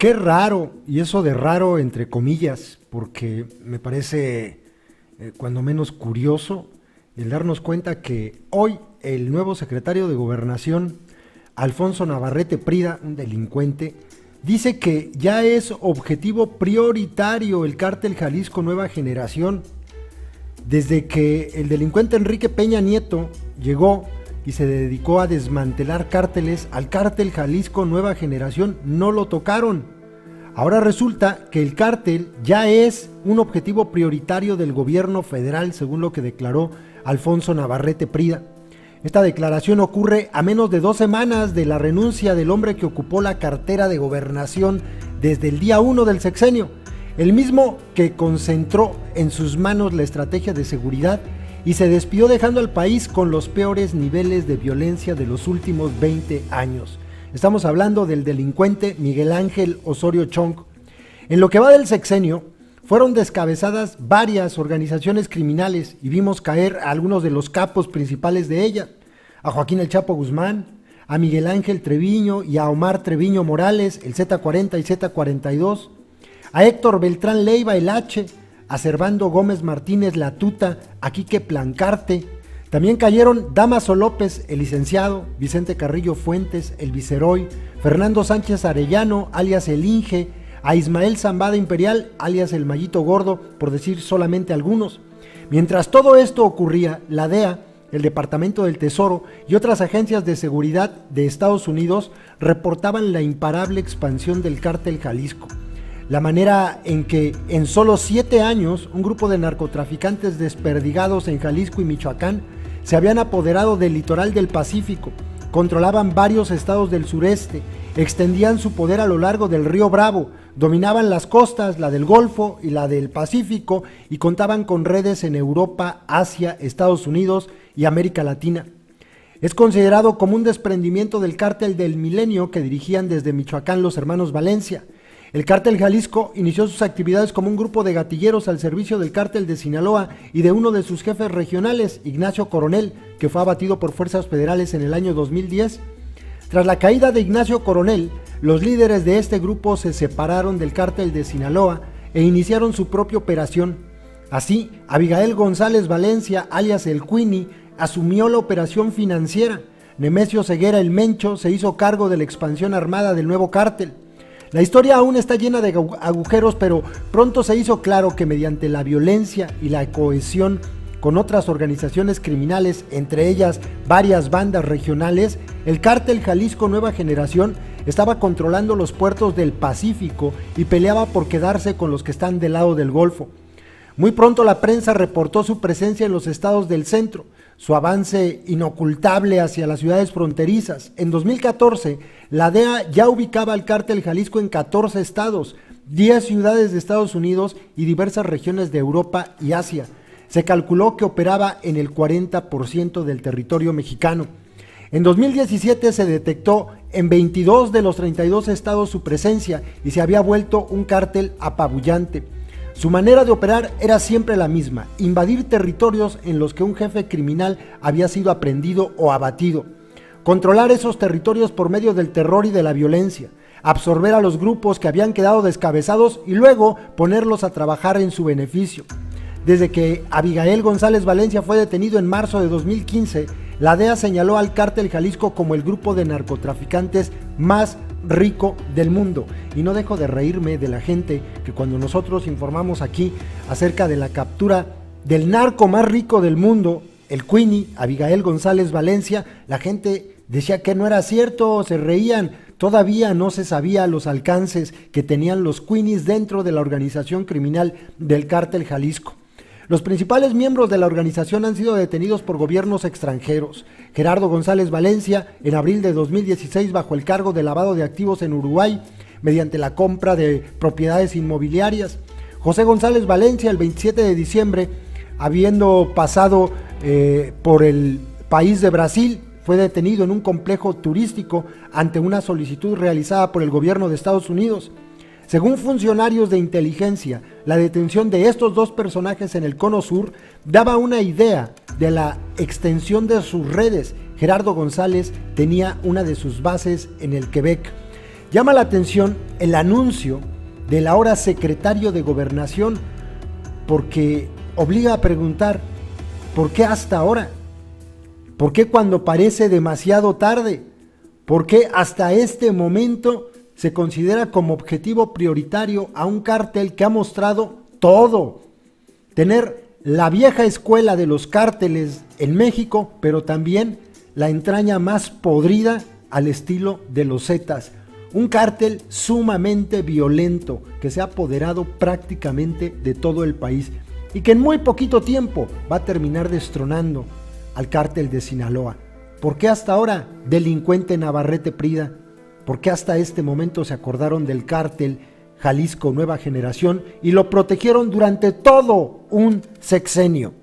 Qué raro, y eso de raro entre comillas, porque me parece cuando menos curioso el darnos cuenta que hoy el nuevo secretario de Gobernación, Alfonso Navarrete Prida, un delincuente, dice que ya es objetivo prioritario el cártel Jalisco Nueva Generación. Desde que el delincuente Enrique Peña Nieto llegó y se dedicó a desmantelar cárteles, al cártel Jalisco Nueva Generación no lo tocaron. Ahora resulta que el cártel ya es un objetivo prioritario del gobierno federal, según lo que declaró Alfonso Navarrete Prida. Esta declaración ocurre a menos de 2 semanas de la renuncia del hombre que ocupó la cartera de gobernación desde el día 1 del sexenio, el mismo que concentró en sus manos la estrategia de seguridad y se despidió dejando al país con los peores niveles de violencia de los últimos 20 años. Estamos hablando del delincuente Miguel Ángel Osorio Chong. En lo que va del sexenio, fueron descabezadas varias organizaciones criminales y vimos caer a algunos de los capos principales de ellas, a Joaquín El Chapo Guzmán, a Miguel Ángel Treviño y a Omar Treviño Morales, el Z40 y Z42, a Héctor Beltrán Leiva, el H, a Servando Gómez Martínez, la Tuta, a Quique Plancarte. También cayeron Damaso López, el licenciado, Vicente Carrillo Fuentes, el Viceroy, Fernando Sánchez Arellano, alias el Inge, a Ismael Zambada Imperial, alias el Mallito Gordo, por decir solamente algunos. Mientras todo esto ocurría, la DEA, el Departamento del Tesoro y otras agencias de seguridad de Estados Unidos reportaban la imparable expansión del cártel Jalisco. La manera en que en solo 7 años un grupo de narcotraficantes desperdigados en Jalisco y Michoacán se habían apoderado del litoral del Pacífico, controlaban varios estados del sureste, extendían su poder a lo largo del río Bravo, dominaban las costas, la del Golfo y la del Pacífico, y contaban con redes en Europa, Asia, Estados Unidos y América Latina. Es considerado como un desprendimiento del cártel del Milenio que dirigían desde Michoacán los hermanos Valencia. El cártel Jalisco inició sus actividades como un grupo de gatilleros al servicio del cártel de Sinaloa y de uno de sus jefes regionales, Ignacio Coronel, que fue abatido por fuerzas federales en el año 2010. Tras la caída de Ignacio Coronel, los líderes de este grupo se separaron del cártel de Sinaloa e iniciaron su propia operación. Así, Abigail González Valencia, alias el Queenie, asumió la operación financiera. Nemesio Ceguera el Mencho se hizo cargo de la expansión armada del nuevo cártel. La historia aún está llena de agujeros, pero pronto se hizo claro que mediante la violencia y la cohesión con otras organizaciones criminales, entre ellas varias bandas regionales, el cártel Jalisco Nueva Generación estaba controlando los puertos del Pacífico y peleaba por quedarse con los que están del lado del Golfo. Muy pronto la prensa reportó su presencia en los estados del centro, su avance inocultable hacia las ciudades fronterizas. En 2014, la DEA ya ubicaba al cártel Jalisco en 14 estados, 10 ciudades de Estados Unidos y diversas regiones de Europa y Asia. Se calculó que operaba en el 40% del territorio mexicano. En 2017 se detectó en 22 de los 32 estados su presencia y se había vuelto un cártel apabullante. Su manera de operar era siempre la misma: invadir territorios en los que un jefe criminal había sido aprehendido o abatido, controlar esos territorios por medio del terror y de la violencia, absorber a los grupos que habían quedado descabezados y luego ponerlos a trabajar en su beneficio. Desde que Abigail González Valencia fue detenido en marzo de 2015, la DEA señaló al cártel Jalisco como el grupo de narcotraficantes más rico del mundo. Y no dejo de reírme de la gente que cuando nosotros informamos aquí acerca de la captura del narco más rico del mundo, el Queenie, Abigail González Valencia, la gente decía que no era cierto, se reían. Todavía no se sabía los alcances que tenían los Queenies dentro de la organización criminal del cártel Jalisco. Los principales miembros de la organización han sido detenidos por gobiernos extranjeros. Gerardo González Valencia, en abril de 2016, bajo el cargo de lavado de activos en Uruguay, mediante la compra de propiedades inmobiliarias. José González Valencia, el 27 de diciembre, habiendo pasado por el país de Brasil, fue detenido en un complejo turístico ante una solicitud realizada por el gobierno de Estados Unidos. Según funcionarios de inteligencia, la detención de estos dos personajes en el Cono Sur daba una idea de la extensión de sus redes. Gerardo González tenía una de sus bases en el Quebec. Llama la atención el anuncio del ahora secretario de Gobernación, porque obliga a preguntar, ¿por qué hasta ahora? ¿Por qué cuando parece demasiado tarde? ¿Por qué hasta este momento se considera como objetivo prioritario a un cártel que ha mostrado todo? Tener la vieja escuela de los cárteles en México, pero también la entraña más podrida al estilo de los Zetas. Un cártel sumamente violento que se ha apoderado prácticamente de todo el país y que en muy poquito tiempo va a terminar destronando al cártel de Sinaloa. ¿Por qué hasta ahora, delincuente Navarrete Prida? ¿Por qué hasta este momento se acordaron del cártel Jalisco Nueva Generación y lo protegieron durante todo un sexenio?